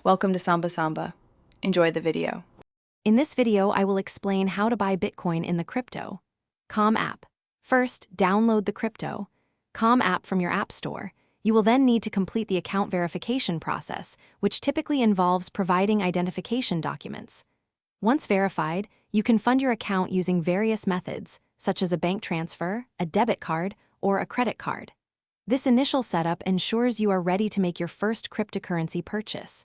Welcome to Samba Samba. Enjoy the video. In this video, I will explain how to buy Bitcoin in the Crypto.com app. First, download the Crypto.com app from your app store. You will then need to complete the account verification process, which typically involves providing identification documents. Once verified, you can fund your account using various methods, such as a bank transfer, a debit card, or a credit card. This initial setup ensures you are ready to make your first cryptocurrency purchase.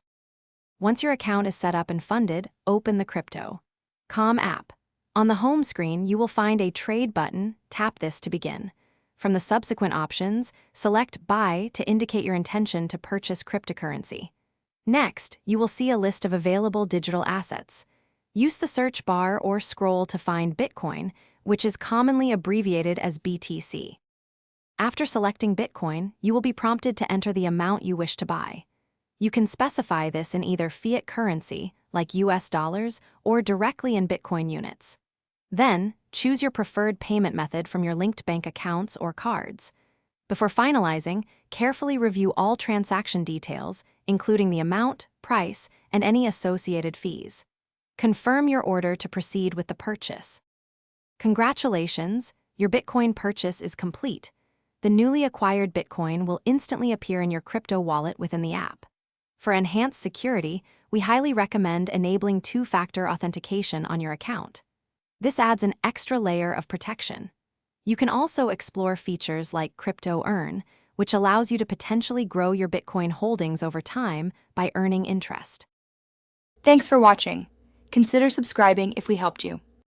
Once your account is set up and funded, open the Crypto.com app. On the home screen, you will find a Trade button. Tap this to begin. From the subsequent options, select Buy to indicate your intention to purchase cryptocurrency. Next, you will see a list of available digital assets. Use the search bar or scroll to find Bitcoin, which is commonly abbreviated as BTC. After selecting Bitcoin, you will be prompted to enter the amount you wish to buy. You can specify this in either fiat currency, like US dollars, or directly in Bitcoin units. Then, choose your preferred payment method from your linked bank accounts or cards. Before finalizing, carefully review all transaction details, including the amount, price, and any associated fees. Confirm your order to proceed with the purchase. Congratulations, your Bitcoin purchase is complete. The newly acquired Bitcoin will instantly appear in your crypto wallet within the app. For enhanced security, we highly recommend enabling two-factor authentication on your account. This adds an extra layer of protection. You can also explore features like Crypto Earn, which allows you to potentially grow your Bitcoin holdings over time by earning interest. Thanks for watching. Consider subscribing if we helped you.